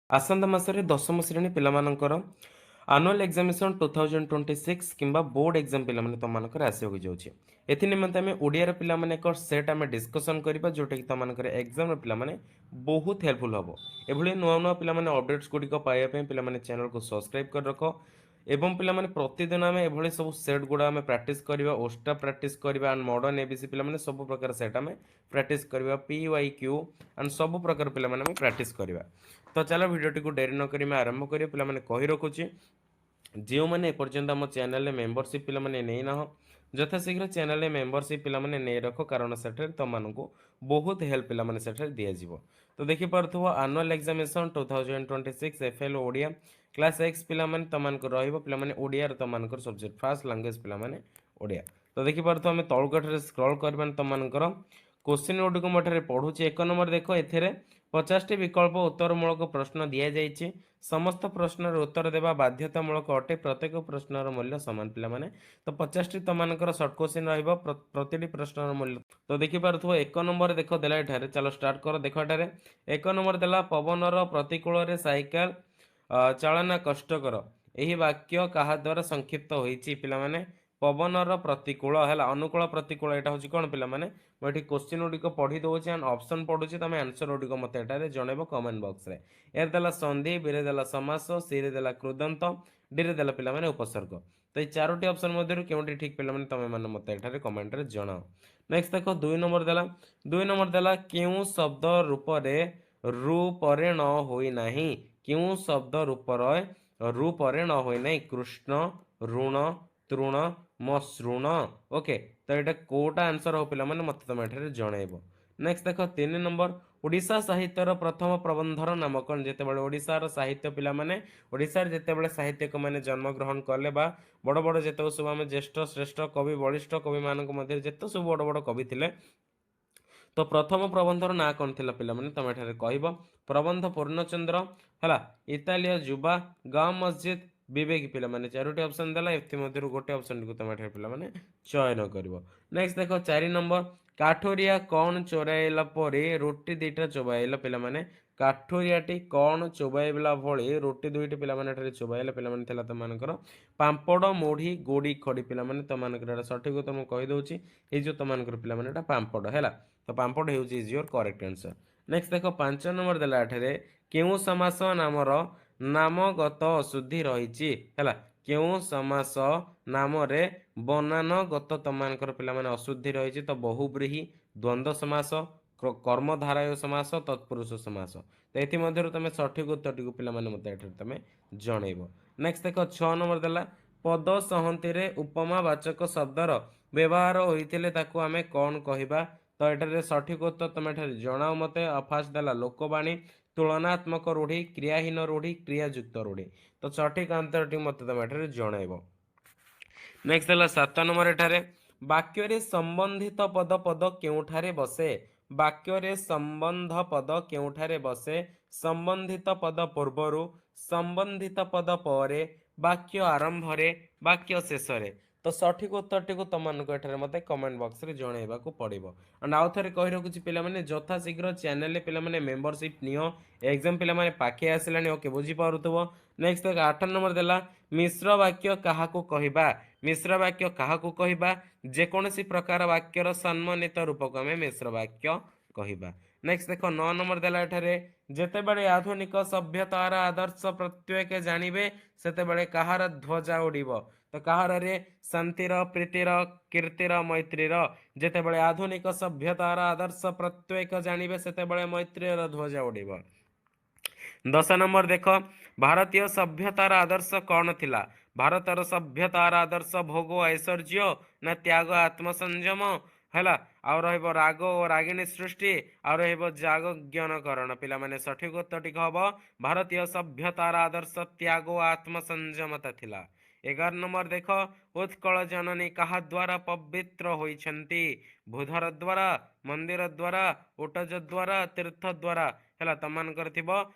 ଆସନ୍ତା ମାସରେ ଦଶମ ଶ୍ରେଣୀ ପିଲାମାନଙ୍କର ଆନୁଆଲ୍ ଏକ୍ଜାମିନେସନ୍ 2026 କିମ୍ବା ବୋର୍ଡ଼ ଏକ୍ଜାମ୍ ପିଲାମାନେ ତମମାନଙ୍କର ଆସିବାକୁ ଯାଉଛି। ଏଥି ନିମନ୍ତେ ଆମେ ଓଡ଼ିଆର ପିଲାମାନେ ଏକ ସେଟ୍ ଆମେ ଡିସ୍କସନ୍ କରିବା ଯେଉଁଟାକି ତମମାନଙ୍କର ଏକ୍ଜାମ୍ର ପିଲାମାନେ ବହୁତ ହେଲ୍ପଫୁଲ୍ ହେବ। ଏଭଳି ନୂଆ ନୂଆ ପିଲାମାନେ ଅପଡେଟ୍ସ ଗୁଡ଼ିକ ପାଇବା ପାଇଁ ପିଲାମାନେ ଚ୍ୟାନେଲକୁ ସବସ୍କ୍ରାଇବ୍ କରି ରଖ ଏବଂ ପିଲାମାନେ ପ୍ରତିଦିନ ଆମେ ଏଭଳି ସବୁ ସେଟ୍ ଗୁଡ଼ା ଆମେ ପ୍ରାକ୍ଟିସ୍ କରିବା, ଓଷ୍ଟା ପ୍ରାକ୍ଟିସ୍ କରିବା ଆଣ୍ଡ ମଡ଼ର୍ଣ୍ଣ ଏବିସି ପିଲାମାନେ ସବୁ ପ୍ରକାର ସେଟ୍ ଆମେ ପ୍ରାକ୍ଟିସ୍ କରିବା, PYQ ଆଣ୍ଡ ସବୁ ପ୍ରକାର ପିଲାମାନେ ଆମେ ପ୍ରାକ୍ଟିସ୍ କରିବା। ତ ଚାଲ ଭିଡ଼ିଓଟିକୁ ଡେରି ନ କରି ଆମେ ଆରମ୍ଭ କରିବା। ପିଲାମାନେ କହି ରଖୁଛି ଯେଉଁମାନେ ଏପର୍ଯ୍ୟନ୍ତ ଆମ ଚ୍ୟାନେଲରେ ମେମ୍ବରସିପ୍ ପିଲାମାନେ ନେଇନାହ ଯଥାଶୀଘ୍ର ଚ୍ୟାନେଲରେ ମେମ୍ବରସିପ୍ ପିଲାମାନେ ନେଇ ରଖ, କାରଣ ସେଠାରେ ତୁମମାନଙ୍କୁ ବହୁତ ହେଲ୍ପ ପିଲାମାନେ ସେଠାରେ ଦିଆଯିବ। ତ ଦେଖିପାରୁଥିବ annual examination 2026 FL Odia class X ପିଲାମାନେ ତୁମମାନଙ୍କୁ ରହିବ। ପିଲାମାନେ ଓଡ଼ିଆର ତୁମମାନଙ୍କର ସବଜେକ୍ଟ ଫାର୍ଷ୍ଟ ଲାଙ୍ଗୁଏଜ ପିଲାମାନେ ଓଡ଼ିଆ। ତ ଦେଖିପାରୁଥିବ ଆମେ ତଳକୁ ଏଠାରେ ସ୍କ୍ରଲ୍ କରିବା ତୁମମାନଙ୍କର क्वेश्चन ଗୁଡ଼ିକ ମୁଁ ଏଠାରେ ପଢ଼ୁଛି। ଏକ ନମ୍ବର ଦେଖ, ଏଥିରେ 50ଟି ବିକଳ୍ପ ଉତ୍ତରମୂଳକ ପ୍ରଶ୍ନ ଦିଆଯାଇଛି। ସମସ୍ତ ପ୍ରଶ୍ନର ଉତ୍ତର ଦେବା ବାଧ୍ୟତାମୂଳକ ଅଟେ। ପ୍ରତ୍ୟେକ ପ୍ରଶ୍ନର ମୂଲ୍ୟ ସମାନ ପିଲାମାନେ। ତ 50ଟି ତମମାନଙ୍କର ସର୍ଟ କ୍ୱେଶ୍ଚିନ୍ ରହିବ, ପ୍ରତିଟି ପ୍ରଶ୍ନର ମୂଲ୍ୟ। ତ ଦେଖିପାରୁଥିବ ଏକ ନମ୍ବର ଦେଖ ଦେଲା ଏଠାରେ, ଚାଲ ଷ୍ଟାର୍ଟ କର। ଦେଖ ଏଠାରେ ଏକ ନମ୍ବର ଦେଲା ପବନର ପ୍ରତିକୂଳରେ ସାଇକେଲ ଚାଳନା କଷ୍ଟକର। ଏହି ବାକ୍ୟ କାହା ଦ୍ୱାରା ସଂକ୍ଷିପ୍ତ ହୋଇଛି ପିଲାମାନେ? ପବନର ପ୍ରତିକୂଳ ହେଲା, ଅନୁକୂଳ ପ୍ରତିକୂଳ ଏଇଟା ହେଉଛି କ'ଣ ପିଲାମାନେ? ମୁଁ ଏଠି क्वेश्चन ଗୁଡ଼ିକ ପଢ଼ି ଦେଉଛି ଆଣ୍ଡ ଅପସନ୍ ପଢ଼ୁଛି, ତମେ ଆନ୍ସର ଗୁଡ଼ିକ ମୋତେ ଏଠାରେ ଜଣାଇବ କମେଣ୍ଟ ବକ୍ସରେ। ଏରେ ଦେଲା ସନ୍ଧି, ବିରେ ଦେଲା ସମାସ, ସିରେ ଦେଲା କୃଦନ୍ତ, ଡିରେ ଦେଲା ପିଲାମାନେ ଉପସର୍ଗ। ତ ଏଇ ଚାରୋଟି ଅପସନ୍ ମଧ୍ୟରୁ କେଉଁଟି ଠିକ୍ ପିଲାମାନେ ତମେ ମାନେ ମୋତେ ଏଠାରେ କମେଣ୍ଟରେ ଜଣାଅ। ନେକ୍ସଟ ଦେଖ ଦୁଇ ନମ୍ବର ଦେଲା କେଉଁ ଶବ୍ଦ ରୂପରେ ରୁ ପରେ ନ ହୋଇନାହିଁ? କେଉଁ ଶବ୍ଦ ରୂପରେ ରୁ ପରେ ନ ହୋଇନାହିଁ? କୃଷ୍ଣ, ଋଣ, ତୃଣ, ମସୃଣ। ଓକେ, ତ ଏଇଟା କୋଉଟା ଆନ୍ସର ହବ ପିଲାମାନେ ମୋତେ ତମେ ଏଠାରେ ଜଣାଇବ। ନେକ୍ସଟ ଦେଖ 3 ନମ୍ବର, ଓଡ଼ିଶା ସାହିତ୍ୟର ପ୍ରଥମ ପ୍ରବନ୍ଧର ନାମ କ'ଣ? ଯେତେବେଳେ ଓଡ଼ିଶାର ସାହିତ୍ୟ ପିଲାମାନେ ଓଡ଼ିଶାରେ ଯେତେବେଳେ ସାହିତ୍ୟିକ ମାନେ ଜନ୍ମଗ୍ରହଣ କଲେ ବା ବଡ଼ ବଡ଼ ଯେତେକ ସବୁ ଆମେ ଜ୍ୟେଷ୍ଠ ଶ୍ରେଷ୍ଠ କବି ବଳିଷ୍ଠ କବିମାନଙ୍କ ମଧ୍ୟରେ ଯେତେ ସବୁ ବଡ଼ ବଡ଼ କବି ଥିଲେ, ତ ପ୍ରଥମ ପ୍ରବନ୍ଧର ନାଁ କ'ଣ ଥିଲା ପିଲାମାନେ ତମେ ଏଠାରେ କହିବ। ପ୍ରବନ୍ଧ ପୂର୍ଣ୍ଣଚନ୍ଦ୍ର ହେଲା, ଇତାଲିୟ ଯୁବା, ଗାଁ ମସଜିଦ୍, ବିବେକୀ ପିଲାମାନେ ଚାରୋଟି ଅପସନ୍ ଦେଲା, ଏଥିମଧ୍ୟରୁ ଗୋଟେ ଅପସନ୍ଟିକୁ ତମେ ଏଠାରେ ପିଲାମାନେ ଚୟନ କରିବ। ନେକ୍ସଟ ଦେଖ 4 ନମ୍ବର, କାଠୁରିଆ କ'ଣ ଚୋରାଇଲା ପରେ ରୁଟି ଦୁଇଟା ଚୋବାଇଲା ପିଲାମାନେ? କାଠୁରିଆଟି କ'ଣ ଚୋବାଇଲା ଭଳି ରୁଟି ଦୁଇଟି ପିଲାମାନେ ଏଠାରେ ଚୋବାଇଲା ପିଲାମାନେ ଥିଲା ତମମାନଙ୍କର ପାମ୍ପଡ଼, ମୁଢ଼ି, ଗୋଡ଼ି, ଖଡ଼ି ପିଲାମାନେ ତମମାନଙ୍କର ଏଇଟା ସଠିକ୍ ଉତ୍ତର ମୁଁ କହିଦେଉଛି। ଏଇ ଯେଉଁ ତମମାନଙ୍କର ପିଲାମାନେ ଏଇଟା ପାମ୍ପଡ଼ ହେଲା, ତ ପାମ୍ପଡ଼ ହେଉଛି is your correct answer. Next ଦେଖ 5 ନମ୍ବର ଦେଲା ଏଠାରେ କେଉଁ ସମାସ ନାମର ନାମଗତ ଅଶୁଦ୍ଧି ରହିଛି ହେଲା? କେଉଁ ସମାସ ନାମରେ ବନାନଗତ ତମମାନଙ୍କର ପିଲାମାନେ ଅଶୁଦ୍ଧି ରହିଛି? ତ ବହୁବ୍ରୀହି, ଦ୍ୱନ୍ଦ୍ୱ ସମାସ, କର୍ମଧାରୟ ସମାସ, ତତ୍ପୁରୁଷ ସମାସ। ତ ଏଥିମଧ୍ୟରୁ ତମେ ସଠିକ୍ ଉତ୍ତରଟିକୁ ପିଲାମାନେ ମୋତେ ଏଠାରେ ତମେ ଜଣେଇବ। ନେକ୍ସଟ ଦେଖ 6 ନମ୍ବର ଦେଲା ପଦ ସଂହତିରେ ଉପମା ବାଚକ ଶବ୍ଦର ବ୍ୟବହାର ହୋଇଥିଲେ ତାକୁ ଆମେ କ'ଣ କହିବା? ତ ଏଠାରେ ସଠିକ୍ ଉତ୍ତର ତମେ ଏଠାରେ ଜଣାଅ ମୋତେ। ଫାର୍ଷ୍ଟ ଦେଲା ଲୋକବାଣୀ, ତୁଳନାତ୍ମକ ରୂଢ଼ି, କ୍ରିୟାହୀନ ରୂଢ଼ି, କ୍ରିୟାଯୁକ୍ତ ରୂଢ଼ି। ତ ସଠିକ୍ ଆନ୍ସରଟି ମୋତେ ତମେ ଏଠାରେ ଜଣାଇବ। ନେକ୍ସଟ ହେଲା 7 ନମ୍ବର, ଏଠାରେ ବାକ୍ୟରେ ସମ୍ବନ୍ଧିତ ପଦ କେଉଁଠାରେ ବସେ? ବାକ୍ୟରେ ସମ୍ବନ୍ଧ ପଦ କେଉଁଠାରେ ବସେ? ସମ୍ବନ୍ଧିତ ପଦ ପୂର୍ବରୁ, ସମ୍ବନ୍ଧିତ ପଦ ପରେ, ବାକ୍ୟ ଆରମ୍ଭରେ, ବାକ୍ୟ ଶେଷରେ। ତ ସଠିକ୍ ଉତ୍ତରଟିକୁ ତମମାନଙ୍କୁ ଏଠାରେ ମୋତେ କମେଣ୍ଟ ବକ୍ସରେ ଜଣାଇବାକୁ ପଡ଼ିବ। ଆଣ୍ଡ ଆଉ ଥରେ କହି ରଖୁଛି ପିଲାମାନେ, ଯଥାଶୀଘ୍ର ଚ୍ୟାନେଲରେ ପିଲାମାନେ ମେମ୍ବରସିପ୍ ନିଅ, ଏକ୍ଜାମ୍ ପିଲାମାନେ ପାଖେଇ ଆସିଲାଣି। ଓକେ, ବୁଝିପାରୁଥିବ। ନେକ୍ସଟ 8 ନମ୍ବର ଦେଲା ମିଶ୍ର ବାକ୍ୟ କାହାକୁ କହିବା? ମିଶ୍ର ବାକ୍ୟ କାହାକୁ କହିବା? ଯେକୌଣସି ପ୍ରକାର ବାକ୍ୟର ସମ୍ମାନିତ ରୂପକୁ ଆମେ ମିଶ୍ର ବାକ୍ୟ କହିବା। ନେକ୍ସଟ ଦେଖ 9 ନମ୍ବର ଦେଲା ଏଠାରେ ଯେତେବେଳେ ଆଧୁନିକ ସଭ୍ୟତାର ଆଦର୍ଶ ପ୍ରତ୍ୟେକ ଜାଣିବେ ସେତେବେଳେ କାହାର ଧ୍ୱଜା ଉଡ଼ିବ? ତ କାହାରରେ? ଶାନ୍ତିର, ପ୍ରୀତିର, କୀର୍ତ୍ତିର, ମୈତ୍ରୀର। ଯେତେବେଳେ ଆଧୁନିକ ସଭ୍ୟତାର ଆଦର୍ଶ ପ୍ରତ୍ୟେକ ଜାଣିବେ ସେତେବେଳେ ମୈତ୍ରୀର ଧ୍ୱଜା ଉଡ଼ିବ। 10 ନମ୍ବର ଦେଖ ଭାରତୀୟ ସଭ୍ୟତାର ଆଦର୍ଶ କ'ଣ ଥିଲା? ଭାରତର ସଭ୍ୟତାର ଆଦର୍ଶ ଭୋଗ ଐଶ୍ୱର୍ଯ୍ୟ ନା ତ୍ୟାଗ ଆତ୍ମସଂଯମ ହେଲା, ଆଉ ରହିବ ରାଗ ଓ ରାଗିଣୀ ସୃଷ୍ଟି, ଆଉ ରହିବ ଜାଗ ଜ୍ଞାନକରଣ। ପିଲାମାନେ ସଠିକ୍ ଉତ୍ତରଟି ହବ ଭାରତୀୟ ସଭ୍ୟତାର ଆଦର୍ଶ ତ୍ୟାଗ ଓ ଆତ୍ମସଂଯମତା ଥିଲା। 11 ନମ୍ବର ଦେଖ ଉତ୍କଳ ଜନନୀ କାହା ଦ୍ୱାରା ପବିତ୍ର ହୋଇଛନ୍ତି? ବୁଧର ଦ୍ୱାରା, ମନ୍ଦିର ଦ୍ୱାରା, ଉଟଜ ଦ୍ୱାରା, ତୀର୍ଥ ଦ୍ୱାରା ହେଲା। ତମମାନଙ୍କର ଥିବ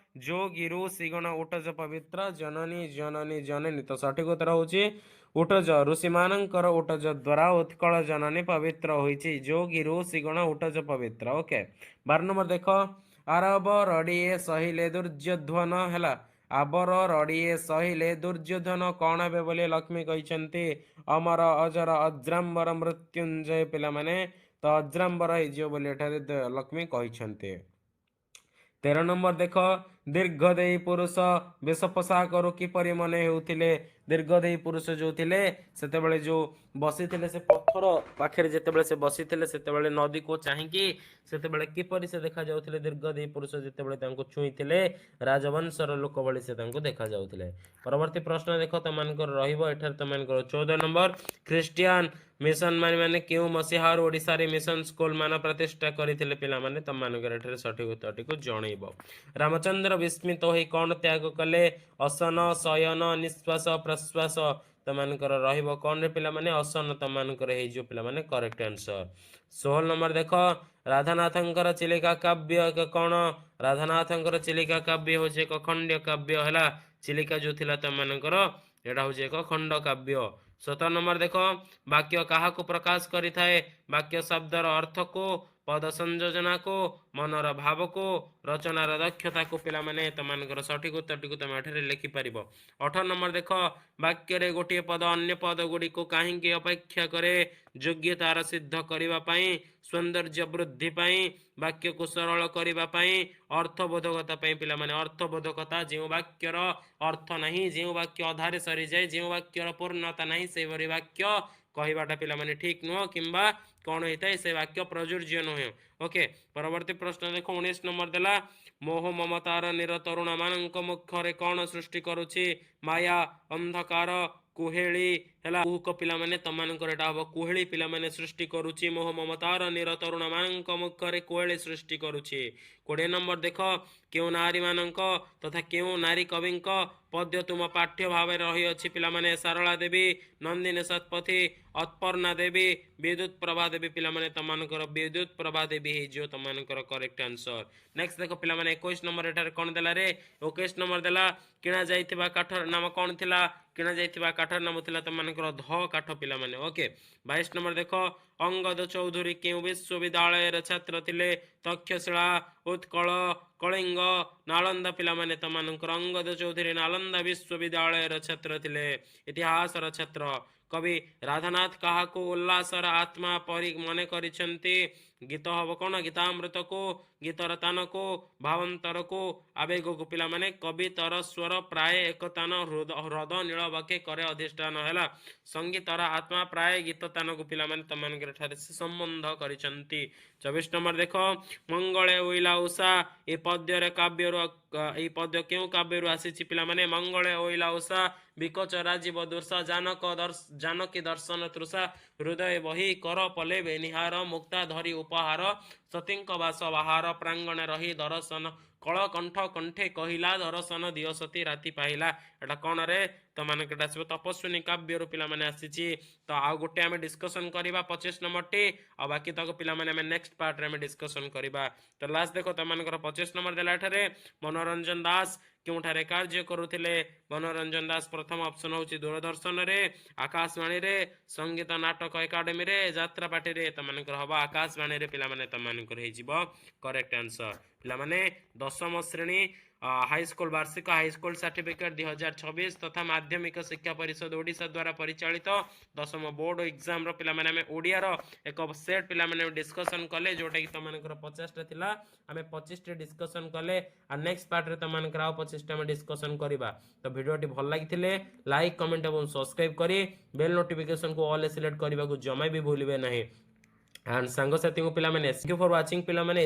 ଯୋଗୀରୁ ସିଗଣ ଉଟଜ ପବିତ୍ର ଜନନୀ ଜନନୀ ଜନନୀ। ତ ସଠିକ୍ ଉତ୍ତର ହେଉଛି ଉଟଜ, ଋଷିମାନଙ୍କର ଉଟଜ ଦ୍ୱାରା ଉତ୍କଳ ଜନନୀ ପବିତ୍ର ହୋଇଛି। ଯୋଗୀରୁ ସିଗଣ ଉଟଜ ପବିତ୍ର। ଓକେ, 12 ନମ୍ବର ଦେଖ ଆରବ ରଡ଼ିଏ ସହିଲେ ଦୁର୍ଯ୍ୟୋଧନ ହେଲା। ଆବର ରଡ଼ିଏ ସହିଲେ ଦୁର୍ଯ୍ୟୋଧନ କଣ ହେବେ ବୋଲି ଲକ୍ଷ୍ମୀ କହିଛନ୍ତି? ଅମର ଅଜର ଅଜ୍ରାମ୍ବର ମୃତ୍ୟୁଞ୍ଜୟ ପିଲାମାନେ ତ ଅଜ୍ରାମ୍ବର ହେଇଯିବ ବୋଲି ଏଠାରେ ଲକ୍ଷ୍ମୀ କହିଛନ୍ତି। 13 ନମ୍ବର ଦେଖ ଦୀର୍ଘ ଦେଇ ପୁରୁଷ ବେଶ ପୋଷାକରୁ କିପରି ମନେ ହେଉଥିଲେ? ଦୀର୍ଘ ଦେଇ ପୁରୁଷ ଯୋଉ ଥିଲେ ସେତେବେଳେ ଯୋଉ ବସିଥିଲେ ସେ ପଥର ପାଖରେ ଯେତେବେଳେ ସେ ବସିଥିଲେ ସେତେବେଳେ ନଦୀକୁ ଚାହିଁକି ସେତେବେଳେ କିପରି ସେ ଦେଖାଯାଉଥିଲେ? ଦୀର୍ଘ ଦେଇ ପୁରୁଷ ଯେତେବେଳେ ତାଙ୍କୁ ଛୁଇଁଥିଲେ ରାଜବଂଶର ଲୋକ ଭଳି ସେ ତାଙ୍କୁ ଦେଖାଯାଉଥିଲେ। ପରବର୍ତ୍ତୀ ପ୍ରଶ୍ନ ଦେଖ ତମାନଙ୍କର ରହିବ ଏଠାରେ ତମାନଙ୍କର 14 ନମ୍ବର ଖ୍ରୀଷ୍ଟିଆନ ମିଶନ ମାନେ କେଉଁ ମସିହାରୁ ଓଡ଼ିଶାରେ ମିଶନ ସ୍କୁଲ ମାନ ପ୍ରତିଷ୍ଠା କରିଥିଲେ ପିଲାମାନେ? ତମାନଙ୍କର ଏଠାରେ ସଠିକ ଉତ୍ତରଟିକୁ ଜଣେଇବ। ରାମଚନ୍ଦ୍ର ବିସ୍ମିତ ହୋଇ କଣ ତ୍ୟାଗ କଲେ? ଅସନ ଶୟନ ନିଶ୍ୱାସ ପ୍ରଶ୍ୱାସ ତମାନଙ୍କର ରହିବ କଣରେ ପିଲାମାନେ? ଅସନ ତମାନଙ୍କର ହେଇଯିବ ପିଲାମାନେ କରେକ୍ଟ ଆନ୍ସର। 16 ନମ୍ବର ଦେଖ ରାଧାନାଥଙ୍କର ଚିଲିକା କାବ୍ୟ ଏକ କଣ? ରାଧାନାଥଙ୍କର ଚିଲିକା କାବ୍ୟ ହଉଛି ଏକ ଖଣ୍ଡ୍ୟ କାବ୍ୟ ହେଲା। ଚିଲିକା ଯୋଉ ଥିଲା ତମାନଙ୍କର ଏଟା ହଉଛି ଏକ ଖଣ୍ଡ କାବ୍ୟ। 17 ନମ୍ବର ଦେଖ ବାକ୍ୟ କାହାକୁ ପ୍ରକାଶ କରିଥାଏ? ବାକ୍ୟ ଶବ୍ଦର ଅର୍ଥକୁ, ପଦ ସଂଯୋଜନାକୁ, ମନର ଭାବକୁ, ରଚନାର ଦକ୍ଷତାକୁ ପିଲାମାନେ ତମାନଙ୍କର ସଠିକ ଉତ୍ତରଟିକୁ ତମେ ଏଠାରେ ଲେଖିପାରିବ। 18 ନମ୍ବର ଦେଖ ବାକ୍ୟରେ ଗୋଟିଏ ପଦ ଅନ୍ୟ ପଦ ଗୁଡ଼ିକୁ କାହିଁକି ଅପେକ୍ଷା କରେ? ଯୋଗ୍ୟତାର ସିଦ୍ଧ କରିବା ପାଇଁ, ସୌନ୍ଦର୍ଯ୍ୟ ବୃଦ୍ଧି ପାଇଁ, ବାକ୍ୟକୁ ସରଳ କରିବା ପାଇଁ, ଅର୍ଥବୋଧକତା ପାଇଁ ପିଲାମାନେ। ଅର୍ଥବୋଧକତା ଯେଉଁ ବାକ୍ୟର ଅର୍ଥ ନାହିଁ, ଯେଉଁ ବାକ୍ୟ ଅଧାରେ ସରିଯାଏ, ଯେଉଁ ବାକ୍ୟର ପୂର୍ଣ୍ଣତା ନାହିଁ ସେଭଳି ବାକ୍ୟ କହିବାଟା ପିଲାମାନେ ଠିକ ନୁହଁ କିମ୍ବା କଣ ହେଇଥାଏ ସେ ବାକ୍ୟ ପ୍ରଯୁଜ୍ୟ ନୁହେଁ। ଓକେ ପରବର୍ତ୍ତୀ ପ୍ରଶ୍ନ ଦେଖ 19 ନମ୍ବର ଦେଲା ମୋହ ମମତାର ନିର ତରୁଣ ମାନଙ୍କ ମୁଖରେ କଣ ସୃଷ୍ଟି କରୁଛି? ମାୟା, ଅନ୍ଧକାର, କୁହେଳି ହେଲା। କୁହୁକ ପିଲାମାନେ ତମାନଙ୍କର ଏଟା ହବ କୁହେଳି ପିଲାମାନେ ସୃଷ୍ଟି କରୁଛି। ମୋହ ମମତାର ନିର ତରୁଣ ମାନଙ୍କ ମୁଖରେ କୁହେଳି ସୃଷ୍ଟି କରୁଛି। 20 ନମ୍ବର ଦେଖ କେଉଁ ନାରୀ ମାନଙ୍କ ତଥା କେଉଁ ନାରୀ କବିଙ୍କ ପଦ୍ୟ ତୁମ ପାଠ୍ୟ ଭାବରେ ରହିଅଛି ପିଲାମାନେ? ସାରଳା ଦେବୀ, ନନ୍ଦିନୀ ଶତପଥୀ, ଅପର୍ଣ୍ଣା ଦେବୀ, ବିଦ୍ୟୁତ ପ୍ରଭା ଦେବୀ ପିଲାମାନେ ତମାନଙ୍କର ବିଦ୍ୟୁତ ପ୍ରଭା ଦେବୀ ହେଇଯିବ ତମାନଙ୍କର କରେକ୍ଟ ଆନ୍ସର। ନେକ୍ସଟ ଦେଖ ପିଲାମାନେ 21 ନମ୍ବର ଏଠାରେ କଣ ଦେଲା ରେ? 21 ନମ୍ବର ଦେଲା କିଣା ଯାଇଥିବା କାଠର ନାମ କଣ ଥିଲା? କିଣା ଯାଇଥିବା କାଠର ନାମ ଥିଲା ତମାନଙ୍କର ଧ କାଠ ପିଲାମାନେ। ଓକେ 22 ନମ୍ବର ଦେଖ ଅଙ୍ଗଦ ଚୌଧୁରୀ କେଉଁ ବିଶ୍ୱବିଦ୍ୟାଳୟର ଛାତ୍ର ଥିଲେ? ତକ୍ଷଶିଳା, ଉତ୍କଳ, କଳିଙ୍ଗ, ନାଳନ୍ଦା ପିଲାମାନେ ତମାନଙ୍କର ଅଙ୍ଗଦ ଚୌଧୁରୀ ନାଳନ୍ଦା ବିଶ୍ୱବିଦ୍ୟାଳୟର ଛାତ୍ର ଥିଲେ। ଇତିହାସର ଛାତ୍ର। କବି ରାଧାନାଥ କାହାକୁ ଉଲ୍ଲାସର ଆତ୍ମା ପରି ମନେ କରିଛନ୍ତି? ଗୀତ ହବ କଣ? ଗୀତାମୃତକୁ, ଗୀତର ତାନକୁ, ଭାବାନ୍ତରକୁ, ଆବେଗକୁ ପିଲାମାନେ। କବିତର ସ୍ୱର ପ୍ରାୟ ଏକତାନ ହ୍ରଦ ନୀଳ ବକେ କରେ ଅଧିଷ୍ଠାନ ହେଲା। ସଙ୍ଗୀତର ଆତ୍ମା ପ୍ରାୟ ଗୀତ ତାନକୁ ପିଲାମାନେ ତମାନଙ୍କର ଠାରେ ସେ ସମ୍ବନ୍ଧ କରିଛନ୍ତି। 24 ନମ୍ବର ଦେଖ ମଙ୍ଗଳେ ଉଇଲା ଉଷା ଏ ପଦ୍ୟରେ କାବ୍ୟରୁ এই পদ্য কেউ কাব্যରୁ ଆସିଛି ପିଲାମାନେ? ମଙ୍ଗଳେ ଓଇଲା ଉଷା ବିକଚ ରାଜୀବ ଦୃଶା ଜାନକୀ ଦର୍ଶନ ତୃଷା ହୃଦୟ ବହି କର ପଲେ ବେନିହାର ମୁକ୍ତା ଧରି ଉପହାର ସତୀଙ୍କ ବାସ ବାହାର ପ୍ରାଙ୍ଗଣେ ରହି ଦର୍ଶନ କଳ କଣ୍ଠ କଣ୍ଠେ କହିଲା ଦର୍ଶନ ଦିଅ ସତୀ ରାତି ପାଇଲା। ଏଟା କଣ ରେ? ତମାନଙ୍କର ଏଟା ଆସିବ ତପସ୍ୱିନୀ କାବ୍ୟରୁ ପିଲାମାନେ ଆସିଛି। ତ ଆଉ ଗୋଟେ ଆମେ ଡିସ୍କସନ କରିବା 25 ନମ୍ବରଟି ଆଉ ବାକି ତକ ପିଲାମାନେ ଆମେ ନେକ୍ସଟ ପାର୍ଟରେ ଆମେ ଡିସ୍କସନ କରିବା। ତ ଲାଷ୍ଟ ଦେଖ ତମାନଙ୍କର 25 ନମ୍ବର ଦେଲା ଏଠାରେ ମନୋରଞ୍ଜନ ଦାସ କେଉଁଠାରେ କାର୍ଯ୍ୟ କରୁଥିଲେ? ମନୋରଞ୍ଜନ ଦାସ ପ୍ରଥମ ଅପସନ ହଉଛି ଦୂରଦର୍ଶନରେ, ଆକାଶବାଣୀରେ, ସଙ୍ଗୀତ ନାଟକ ଏକାଡେମୀରେ, ଯାତ୍ରାପାର୍ଟିରେ ତମାନଙ୍କର ହବ ଆକାଶବାଣୀରେ ପିଲାମାନେ ତମାନଙ୍କର ହେଇଯିବ କରେକ୍ଟ ଆନ୍ସର। ପିଲାମାନେ ଦଶମ ଶ୍ରେଣୀ ହାଇସ୍କୁଲ ବାର୍ଷିକ ହାଇସ୍କୁଲ ସାର୍ଟିଫିକେଟ 2026 ତଥା ମାଧ୍ୟମିକ ଶିକ୍ଷା ପରିଷଦ ଓଡ଼ିଶା ଦ୍ୱାରା ପରିଚାଳିତ ଦଶମ ବୋର୍ଡ ଏକ୍ଜାମର ପିଲାମାନେ ଆମେ ଓଡ଼ିଆର ଏକ ସେଟ୍ ପିଲାମାନେ ଡିସ୍କସନ କଲେ ଯୋଉଟାକି ତମାନଙ୍କର 50ଟା ଥିଲା ଆମେ 25ଟି ଡିସ୍କସନ କଲେ। ଆଉ ନେକ୍ସଟ ପାର୍ଟରେ ତମାନଙ୍କର ଆଉ 25ଟା ଆମେ ଡିସ୍କସନ କରିବା। ତ ଭିଡ଼ିଓଟି ଭଲ ଲାଗିଥିଲେ ଲାଇକ୍ କମେଣ୍ଟ ଏବଂ ସବସ୍କ୍ରାଇବ କରି ବେଲ୍ ନୋଟିଫିକେସନକୁ ଅଲ୍ ସିଲେକ୍ଟ କରିବାକୁ ଜମା ବି ଭୁଲିବେ ନାହିଁ। ଆଣ୍ଡ ସାଙ୍ଗସାଥୀଙ୍କୁ ପିଲାମାନେ ଥ୍ୟାଙ୍କ ୟୁ ଫର ୱାଚିଂ ପିଲାମାନେ।